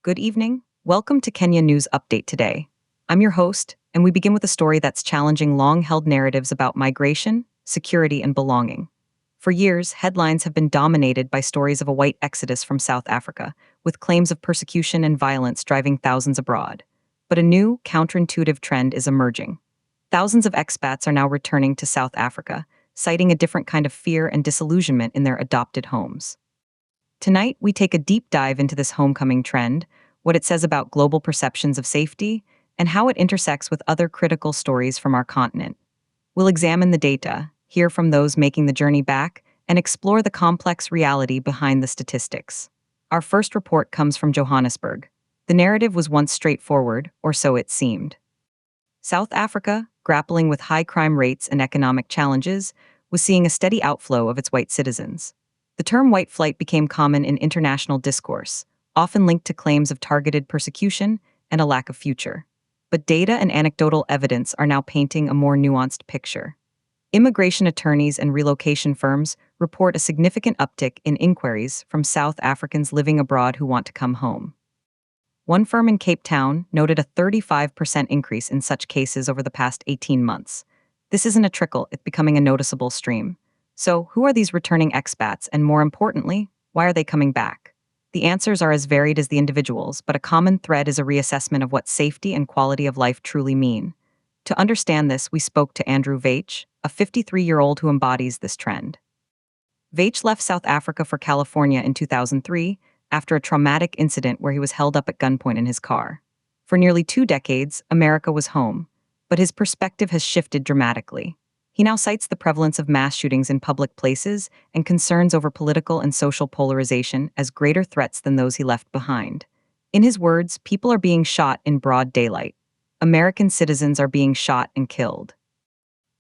Good evening. Welcome to Kenya News Update today. I'm your host, and we begin with a story that's challenging long held narratives about migration, security, and belonging. For years, headlines have been dominated by stories of a white exodus from South Africa, with claims of persecution and violence driving thousands abroad. But a new, counterintuitive trend is emerging. Thousands of expats are now returning to South Africa, citing a different kind of fear and disillusionment in their adopted homes. Tonight, we take a deep dive into this homecoming trend, what it says about global perceptions of safety, and how it intersects with other critical stories from our continent. We'll examine the data, hear from those making the journey back, and explore the complex reality behind the statistics. Our first report comes from Johannesburg. The narrative was once straightforward, or so it seemed. South Africa, grappling with high crime rates and economic challenges, was seeing a steady outflow of its white citizens. The term white flight became common in international discourse, often linked to claims of targeted persecution and a lack of future. But data and anecdotal evidence are now painting a more nuanced picture. Immigration attorneys and relocation firms report a significant uptick in inquiries from South Africans living abroad who want to come home. One firm in Cape Town noted a 35% increase in such cases over the past 18 months. This isn't a trickle, it's becoming a noticeable stream. So, who are these returning expats, and more importantly, why are they coming back? The answers are as varied as the individuals, but a common thread is a reassessment of what safety and quality of life truly mean. To understand this, we spoke to Andrew Veitch, a 53-year-old who embodies this trend. Veitch left South Africa for California in 2003 after a traumatic incident where he was held up at gunpoint in his car. For nearly 2 decades, America was home, but his perspective has shifted dramatically. He now cites the prevalence of mass shootings in public places and concerns over political and social polarization as greater threats than those he left behind. In his words, people are being shot in broad daylight. American citizens are being shot and killed.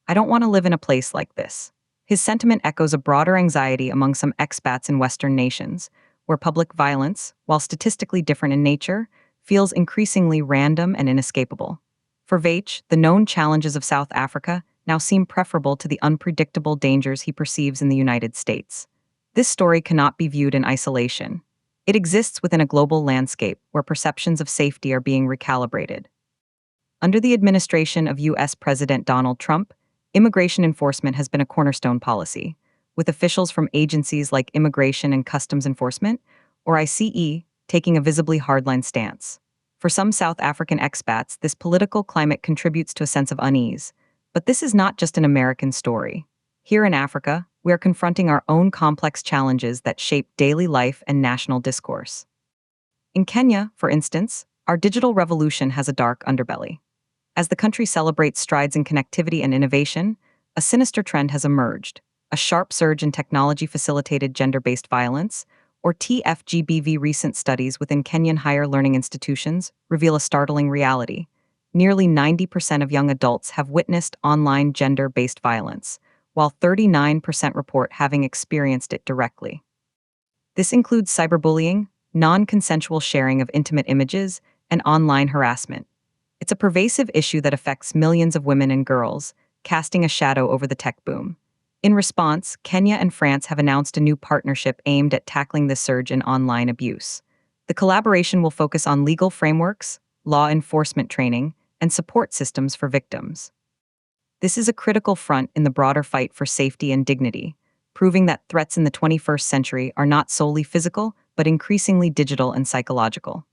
I don't want to live in a place like this. His sentiment echoes a broader anxiety among some expats in Western nations, where public violence, while statistically different in nature, feels increasingly random and inescapable. For Veitch, the known challenges of South Africa now seem preferable to the unpredictable dangers he perceives in the United States. This story cannot be viewed in isolation. It exists within a global landscape where perceptions of safety are being recalibrated. Under the administration of U.S. President Donald Trump, immigration enforcement has been a cornerstone policy, with officials from agencies like Immigration and Customs Enforcement, or ICE, taking a visibly hardline stance. For some South African expats, this political climate contributes to a sense of unease. But this is not just an American story. Here in Africa, we are confronting our own complex challenges that shape daily life and national discourse. In Kenya, for instance, our digital revolution has a dark underbelly. As the country celebrates strides in connectivity and innovation, a sinister trend has emerged: a sharp surge in technology-facilitated gender-based violence, or TFGBV. Recent studies within Kenyan higher learning institutions reveal a startling reality. Nearly 90% of young adults have witnessed online gender-based violence, while 39% report having experienced it directly. This includes cyberbullying, non-consensual sharing of intimate images, and online harassment. It's a pervasive issue that affects millions of women and girls, casting a shadow over the tech boom. In response, Kenya and France have announced a new partnership aimed at tackling this surge in online abuse. The collaboration will focus on legal frameworks, law enforcement training, and support systems for victims. This is a critical front in the broader fight for safety and dignity, proving that threats in the 21st century are not solely physical, but increasingly digital and psychological.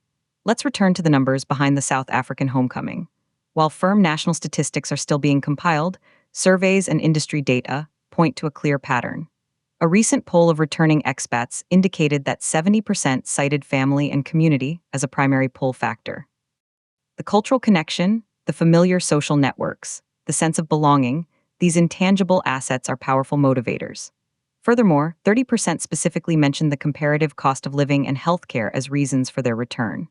Let's return to the numbers behind the South African homecoming. While firm national statistics are still being compiled, surveys and industry data point to a clear pattern. A recent poll of returning expats indicated that 70% cited family and community as a primary pull factor. The cultural connection, the familiar social networks, the sense of belonging, these intangible assets are powerful motivators. Furthermore, 30% specifically mentioned the comparative cost of living and healthcare as reasons for their return.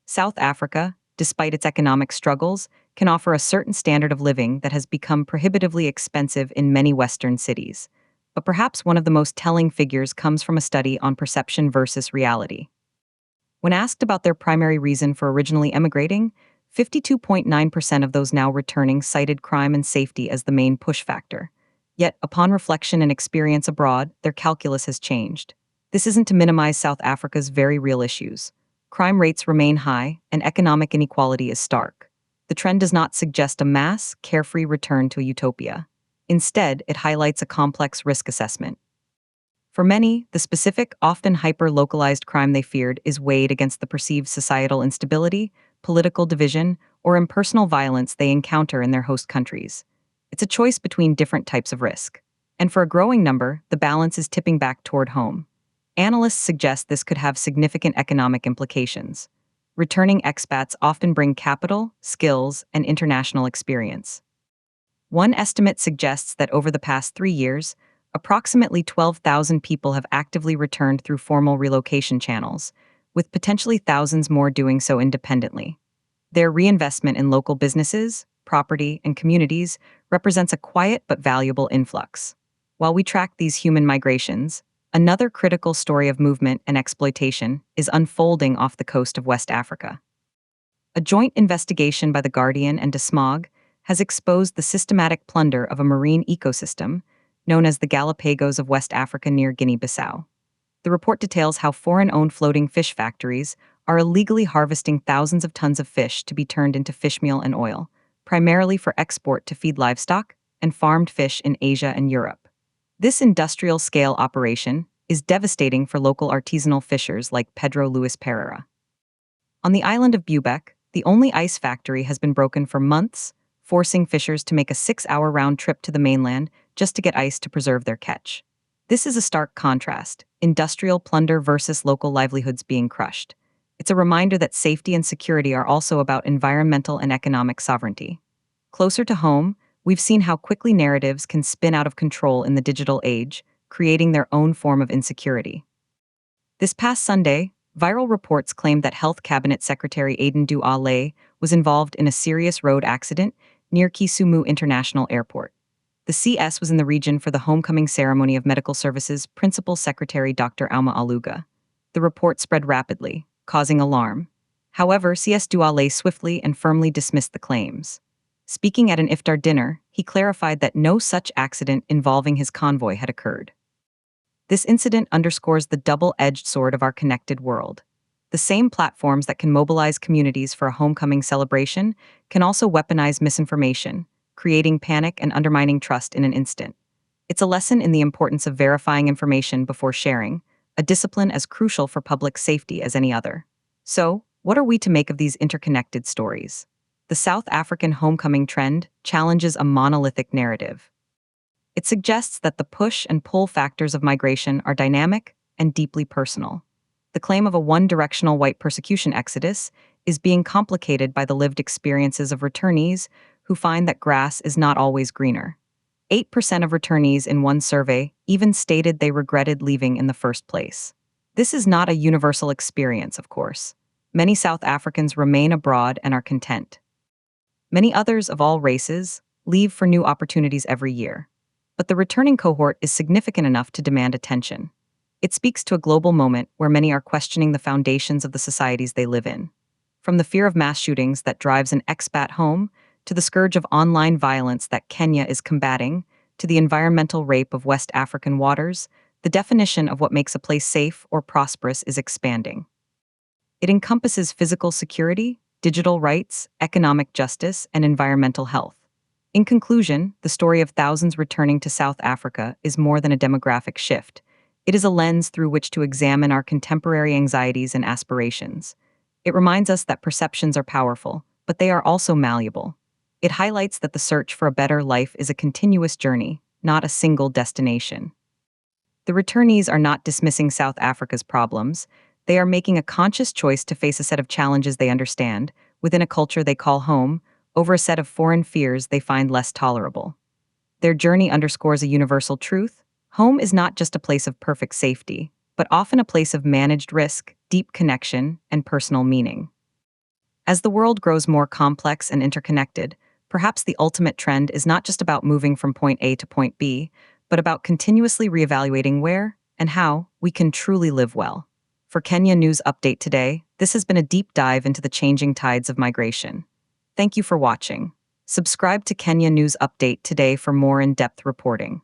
South Africa, despite its economic struggles, can offer a certain standard of living that has become prohibitively expensive in many Western cities. But perhaps one of the most telling figures comes from a study on perception versus reality. When asked about their primary reason for originally emigrating, 52.9% of those now returning cited crime and safety as the main push factor. Yet, upon reflection and experience abroad, their calculus has changed. This isn't to minimize South Africa's very real issues. crime rates remain high and economic inequality is stark. The trend does not suggest a mass, carefree return to a utopia. Instead, it highlights a complex risk assessment. For many, the specific, often hyper-localized crime they feared is weighed against the perceived societal instability, political division, or impersonal violence they encounter in their host countries. It's a choice between different types of risk. And for a growing number, the balance is tipping back toward home. Analysts suggest this could have significant economic implications. Returning expats often bring capital, skills, and international experience. One estimate suggests that over the past 3 years, approximately 12,000 people have actively returned through formal relocation channels, with potentially thousands more doing so independently. Their reinvestment in local businesses, property, and communities represents a quiet but valuable influx. While we track these human migrations, another critical story of movement and exploitation is unfolding off the coast of West Africa. A joint investigation by The Guardian and DeSmog has exposed the systematic plunder of a marine ecosystem known as the Galapagos of West Africa near Guinea-Bissau. The report details how foreign-owned floating fish factories are illegally harvesting thousands of tons of fish to be turned into fish meal and oil, primarily for export to feed livestock and farmed fish in Asia and Europe. This industrial-scale operation is devastating for local artisanal fishers like Pedro Luis Pereira. On the island of Bubec, the only ice factory has been broken for months, forcing fishers to make a 6-hour round trip to the mainland just to get ice to preserve their catch. This is a stark contrast, industrial plunder versus local livelihoods being crushed. It's a reminder that safety and security are also about environmental and economic sovereignty. Closer to home, we've seen how quickly narratives can spin out of control in the digital age, creating their own form of insecurity. This past Sunday, viral reports claimed that Health Cabinet Secretary Aden Duale was involved in a serious road accident near Kisumu International Airport. The CS was in the region for the homecoming ceremony of Medical Services Principal Secretary Dr. Alma Aluga. The report spread rapidly, causing alarm. However, CS Duale swiftly and firmly dismissed the claims. Speaking at an iftar dinner, he clarified that no such accident involving his convoy had occurred. This incident underscores the double-edged sword of our connected world. The same platforms that can mobilize communities for a homecoming celebration can also weaponize misinformation, creating panic and undermining trust in an instant. It's a lesson in the importance of verifying information before sharing, a discipline as crucial for public safety as any other. So, what are we to make of these interconnected stories? The South African homecoming trend challenges a monolithic narrative. It suggests that the push and pull factors of migration are dynamic and deeply personal. The claim of a one-directional white persecution exodus is being complicated by the lived experiences of returnees who find that grass is not always greener. 8% of returnees in one survey even stated they regretted leaving in the first place. This is not a universal experience, of course. Many South Africans remain abroad and are content. Many others of all races leave for new opportunities every year. But the returning cohort is significant enough to demand attention. It speaks to a global moment where many are questioning the foundations of the societies they live in. From the fear of mass shootings that drives an expat home, to the scourge of online violence that Kenya is combating, to the environmental rape of West African waters, the definition of what makes a place safe or prosperous is expanding. It encompasses physical security, digital rights, economic justice, and environmental health. In conclusion, the story of thousands returning to South Africa is more than a demographic shift. It is a lens through which to examine our contemporary anxieties and aspirations. It reminds us that perceptions are powerful, but they are also malleable. It highlights that the search for a better life is a continuous journey, not a single destination. The returnees are not dismissing South Africa's problems. They are making a conscious choice to face a set of challenges they understand, within a culture they call home, over a set of foreign fears they find less tolerable. Their journey underscores a universal truth. Home is not just a place of perfect safety, but often a place of managed risk, deep connection, and personal meaning. As the world grows more complex and interconnected, perhaps the ultimate trend is not just about moving from point A to point B, but about continuously reevaluating where and how we can truly live well. For Kenya News Update today, this has been a deep dive into the changing tides of migration. Thank you for watching. Subscribe to Kenya News Update today for more in-depth reporting.